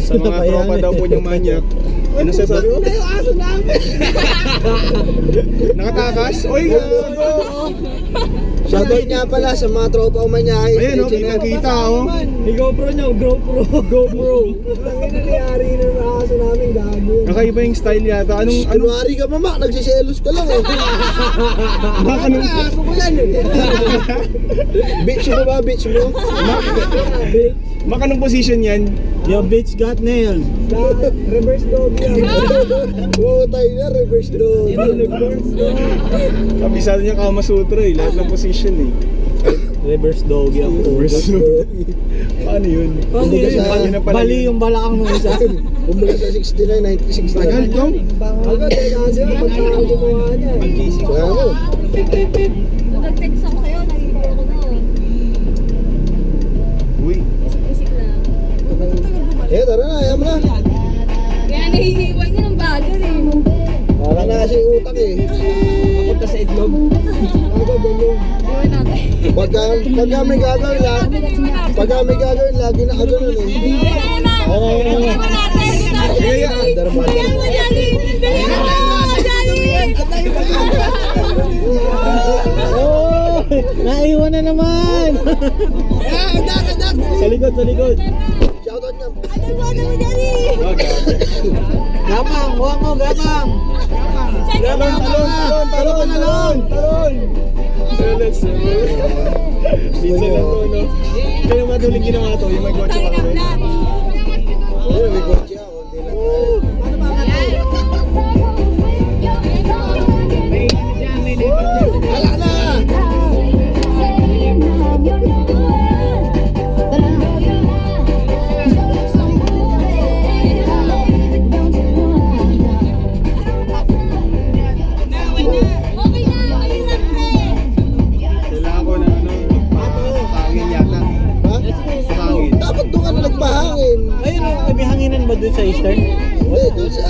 Sa mga tropa daw po niyang manyak. Ano sasabi mo? Yung aso namin! Nakatakas? Oy, gago! Shoutout nga pala sa mga tropa umanyahay. Ayan, kita oh. May GoPro nyo, GoPro. Ang nangyari ng aso namin, gago. Kakaiba yung style yata. Anong... Kunwari ka mama, nagsiselos ka lang eh. Baka nang aso ko yan eh. Bitch mo ba? Bitch mo? Mak, anong position yan? Your bitch got nails. Reverse dog yan. Oo, tayo na, reverse dog. Kabisado niya Kama Sutra eh. Lahat ng position eh. Reverse dog yan. Reverse dog. Paano yun? Bali yung balakang nung isa. Kumbaga sa 69, 96 na. Tagal to? Agad, kasi pagkakaw gumawa niya. Kaya mo. Nag-text ako sa'yo, nag-ipo ako doon. Uy. Isip-isip lang. Eh, tara na, ayaw mo na. Kaya nahihiwan niya ng bagay eh. Para na kasi yung utak eh. Papunta sa itlog. Agad, ganyan. Iwan natin. Pagka may gagawin lang, lagi na kaganon eh. Iwan natin. Kaya, Bigyan mo, Jolly! Bigyan mo, Jolly! Oh! Naiwan na naman! Sa likod, sa likod. Shoutout nga. Ano mo, Jolly? Gapang, huwag mo, gapang! talon! Minsan lang to, no? Kaya madaling ginawa to, yung may kotse pa kami. Ayun, may kotse ako. Hindi lang tayo. Ala na! Okay na, ayun na, pre. Kailangan ko na pangin yata. Ha? Pangin. Dapat doon ka na nagpahangin. Ayun, may hanginan ba dun sa Eastern? Hindi, doon sa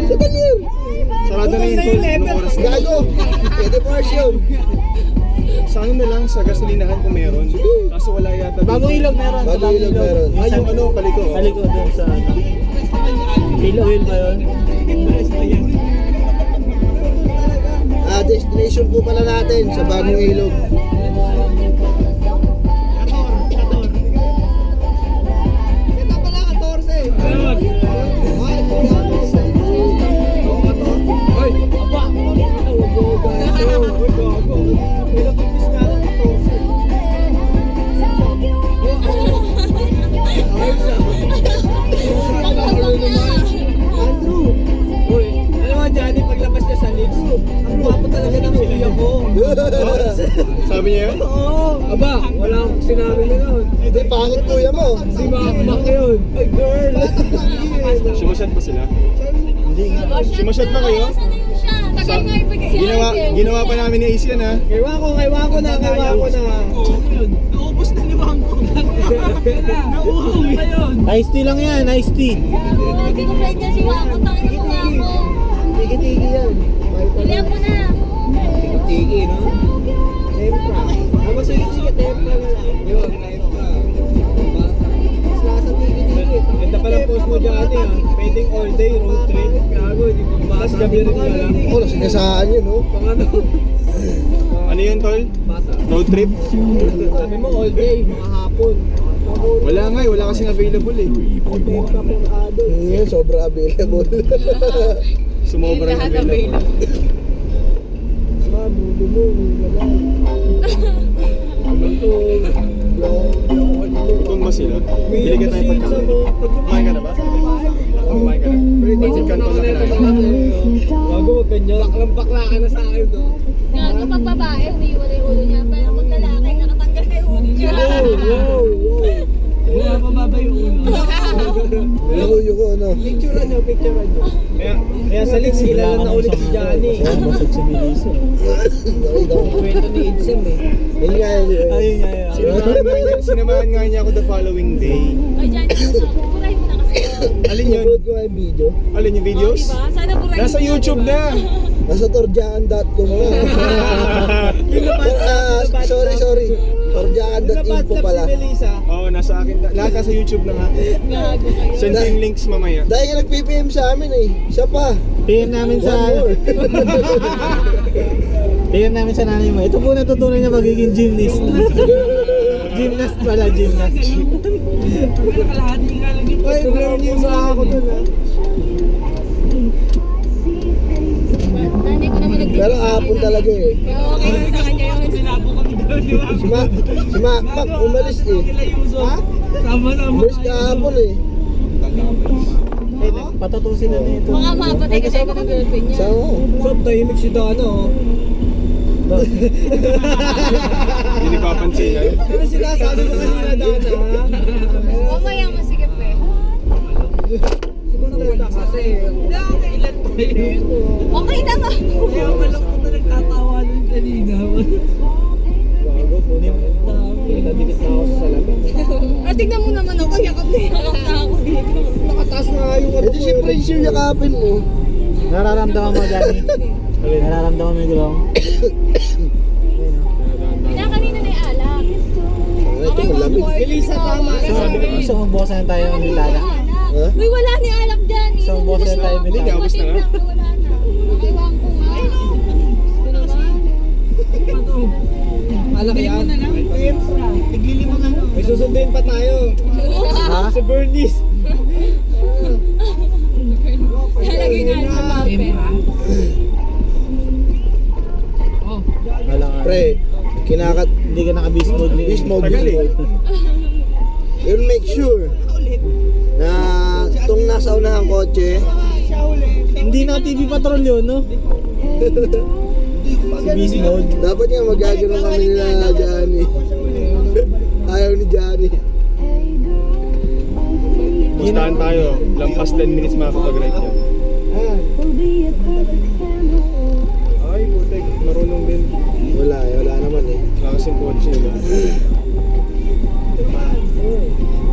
Talir. Sarado na yung toll, anong oras na? Gago. Pwede parts yun. Sa ano na lang, sa gasolinahan kung meron. Kaso wala yata. Bagong ilog meron. sa Bagong ilog meron. Ah, yung ano, paliko. Paliko dun sa ano. Oil ba yun? Destination po pala natin sa Bagong Ilog. Ito pala 14. Sabi niya yun? Oo. Aba, wala akong sinabi na nun. Hindi, pangit kuya mo. Si Makmak yun. Ay, girl. Sumasyat ba sila? Hindi nga. Sumasyat ba kayo? Tagal nga ipag-siya. Ginawa pa namin ni Ace yan ha. Kaiwa ko na. Naubos na limang ko. Nauuwi pa yun. Iced tea lang yan, iced tea. Oo, kinupay niya si Wako. Tangin mo Wako. Tiki-tiki yan. Pilihan mo na. Tiki, no? Tempra. Tapos sige, templa na lang. Yun, templa. Lasa tiki-tiki. Ganda pa lang post mo dyan eh. Pwedeng all day, road trip. Gago, hindi mo bakas gabi rin nga lang. Ako, nasingasaan yun, no? Pang ano? Ano yun tol? Bata. Road trip? Sabi mo all day, mga hapon. Wala nga eh, wala kasing available eh. Ngayon, sobra available. Sumobra yung available. Bulo mo, Gutom ba sila? Bili ka tayo pagkain. Kumain ka na ba? Kumain ka na. Pansit kanto na kinain. Gago, wag ganyan. Bakla ka na sa akin, no? Gago pag babae, umiiwan na yung ulo niya. Pero pag lalaki, nakatanggal na yung ulo niya. Wala pa baba yung uno. Yuko, ano? Picture nyo. Kaya sa leaks, kilala na ulit si Johnny. Basag sa Melissa. Kwento ni Idsem eh. Ayun nga, Ayun nga. Sinamahan nga niya ako the following day. Ay, dyan, burahin mo na kasi. Alin yun? upload ko nga yung video. Alin yung videos? Diba? Sana burahin Nasa mo YouTube na! Nasa torjaan.com na. Sorry. Parjakan.info pala. Si Melissa. Oo, nasa akin. Lahat nasa YouTube na nga. Gago kayo. Send ko yung links mamaya. Dahil nga nag-PPM sa amin eh. Siya pa. PM namin sa... One more. PM namin sa nanay mo. Ito po natutunan niya magiging gymnast. Gymnast pala, gymnast. Kalahati nga lang yun. Ay, learning sa ako dun ha. Nanay ko naman nag-TV. Pero hapon talaga eh. Pero okay lang sa kanya yun. Sinabo kami doon, di ba? Si Mac umalis eh. Kila Yusuf. Sama-sama. Umalis kahapon eh. Patutusin na nito. Baka mapatay kasi ako ng girlfriend niya. Saan mo? Sob, tahimik si Dana oh. Hindi ko kapansinan. Ano sinasabi mo kanina, Dana? Mamaya masikip eh. Siguro ka kasi. Ilan pa yun? Okay na nga. Kaya malungkot na nagtatawa nun kanina. Bago, kunin mo. Nadikit na ako sa salamin. Tignan mo naman ako. Yakap na yakap na ako dito. Nakataas na nga yung Eh di siyempre yung yakapin mo. Nararamdaman mo, Johnny? Nararamdaman mo yung gulong? Kaya kanina na yung alak. Ito malamig. Melissa, tama. So, magbukasan tayo ng Milana. Ha? Uy, wala ni alak dyan. So, boss na tayo, Hindi, Milana. abos na nga. Wala na. Nakaiwan ko nga. Ito naman. Alak yan. Tiglilima nga. May susunduin pa tayo. Ha? Si Bernice. Nalagay nga sa papel. Wala nga. Pre, kinakat Hindi ka naka-beast mode. beast mode. Tagal eh. You'll make sure na itong nasa unahang kotse, Hindi na TV Patrol yun, no? Si beast mode. dapat nga magagano'n kami nila Johnny. Ayaw ni Johnny. Pustahan tayo. Lampas 10 minutes makakapag-ride yan. Ay, putek. Marunong din. Wala naman eh. Lakas yung kotse. No?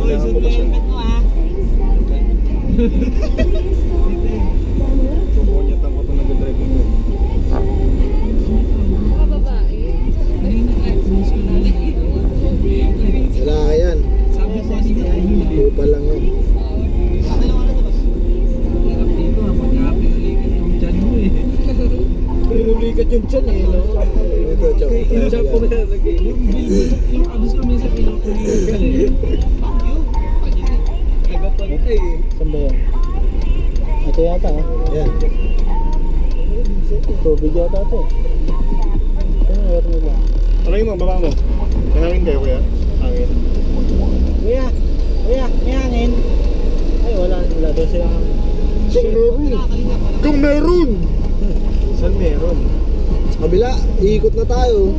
Kailangan ko pa siya. Kukunyatan ko itong nag-drive mo. Mga babae. Wala ka yan. Tupa lang yun. Pinulikat yung chan eh, no? Ito, Chok. Yung chan po na lagay. Yung abos kami sa pinupuligan eh. Nagapantay eh. Saan ba yan? Ito yata ah. Yan. Tubig yata ito eh. Ano meron nila? Ano yung mga baba mo? May hangin kayo kuya? Hangin. Kuya! Kuya! May hangin! Ay wala doon silang... Kung meron! Saan meron? Sa kabila, iikot na tayo.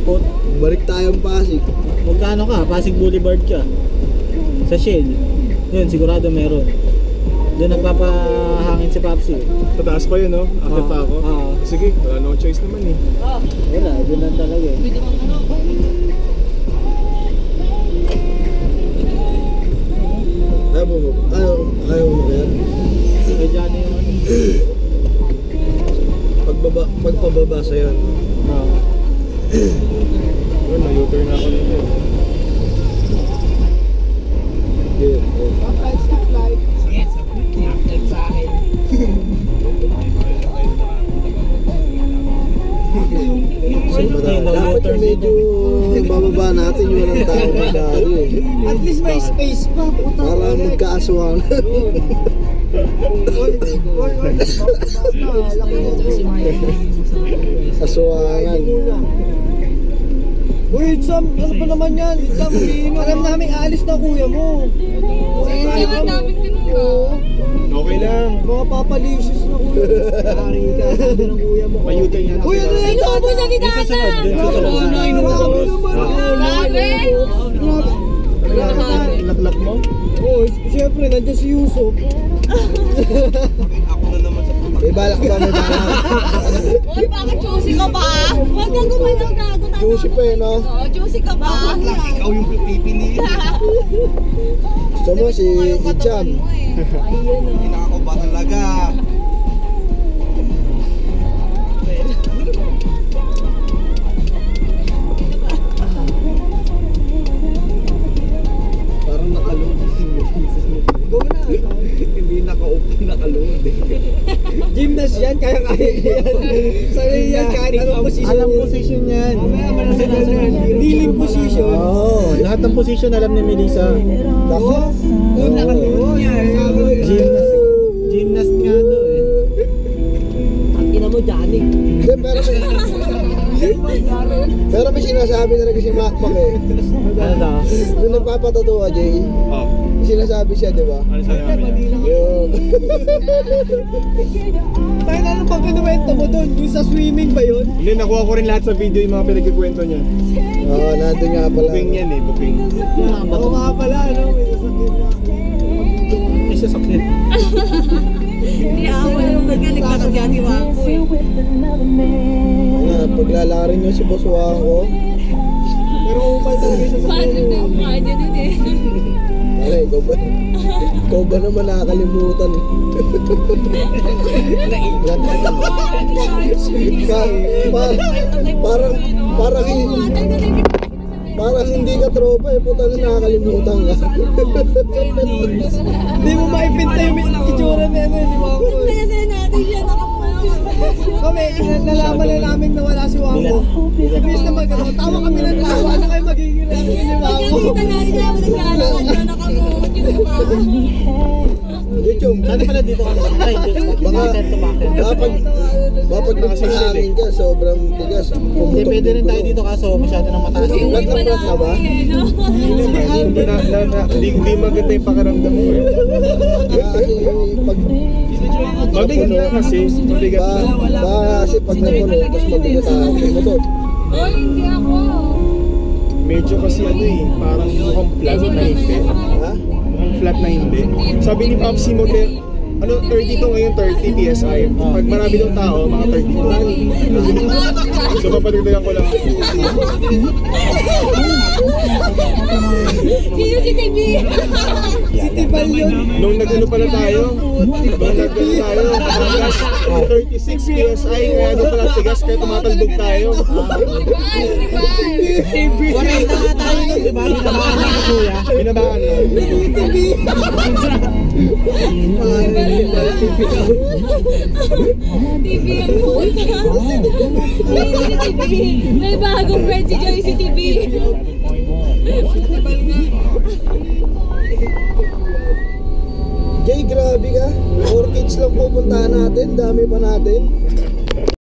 Put. Balik tayong Pasig. Magkano ka? Pasig Boulevard ka. Sa Shell. Yun, sigurado meron. Doon nagpapahangin si Papsi. Pataas pa yun, no? Akit pa ako. Oo. Sige, wala no choice naman eh. Wala, doon lang talaga eh. Ayaw mo kaya? Kaya dyan yung ano. Pagpababa sa yan. Oo. Yun, na-U-turn ako nito. Dapat yung medyo bababa natin yung walang tao masyado eh. At least may space pa. Puta. Para magkaaswang. Aswangan. Uy, Sam, ano pa naman yan? Sam, alam namin alis na kuya mo. Ang daming tinuro. Okay lang. Mga papalisis na kuya mo. Hari ka, sabi ng kuya mo. May U-turn yan. Uy, ano Ay, yun? naubo siya ni Dana. Grabe naman. Grabe. Laklak mo? Oh, siyempre, nandiyan si Yusuf. May balak ba? May balak. Uy, bakit juicy ka ba? Huwag kang gumalaw gago tayo. Juicy pa eh, no? Oo, juicy ka ba? Ikaw yung pipili. Gusto mo si Icham. Ayun o. Ako ba talaga? yan, kaya-kaya yan. Sanay yan, kahit anong position. Alam position yan. Dealing position. Oo, lahat ng position alam ni Melissa. Ako? Gymnast nga to eh. Ina mo, Johnny. Hindi, pero may sinasabi talaga si Macmac eh. Ano daw? Nung nagpapatatuwa, Jay, Oh. may sinasabi siya, di ba? Ano sabi namin? Yung... Tayo na nung pagkinuwento mo doon, yung sa swimming ba yun? Hindi, nakuha ko rin lahat sa video yung mga pinagkikwento niya. Oo, nandun nga pala. Booking yan eh, booking. Oo nga pala, ano? May sasakyan na. May sasakyan. Hindi ako yung nagkakagagiwa ko eh. Paglalarin nyo si Boss Wako. Pero upal talaga yung sasakyan. Paano na yung kanya nun eh? Ano, ikaw ba naman nakakalimutan? Parang hindi ka tropa eh, puta na nakakalimutan ka. Hindi mo maipinta yung itsura na ano, di ba ako? Kaya sa'yo natin siya Kami, nalaman na namin na wala si Wako. Ibig na magano, tawa kami ng tawa. Ano kayo magiging reaction ni Wako? Pagkakita natin na naglalakad na nakamuot yung mukha. YouTube, Sana pala dito ka naman. Ay, Kapag nagpahangin ka, sobrang tigas. Hindi, pwede rin tayo dito kaso masyado nang mataas. Flat na flat na ba? Hindi maganda yung pakiramdam mo eh. Kasi pag Mabigat na kasi, mabigat na. kasi pag napuno, tapos mabigat ang motor. Oh, hindi ako. Medyo kasi ano eh, parang mukhang flat na hindi. Ha? Mukhang flat na hindi. Sabi ni Popsi mo, ano, 32 ngayon, 30 PSI. Pag marami daw tao, mga 32. So, papadagdagan ko lang. Sino si TV? Si Tibal yun. Nung nag-ano pala tayo, tigas, 36 PSI, kaya doon pala tigas, kaya tumatalbog tayo. Warenta nga tayo nun, di ba? Binabahan na ako, kuya. Binabahan na. TV ang puta. May si TV. May bagong friend si Joy si TV. Jay, grabe ka. 4 kids lang pupuntahan natin, dami pa natin.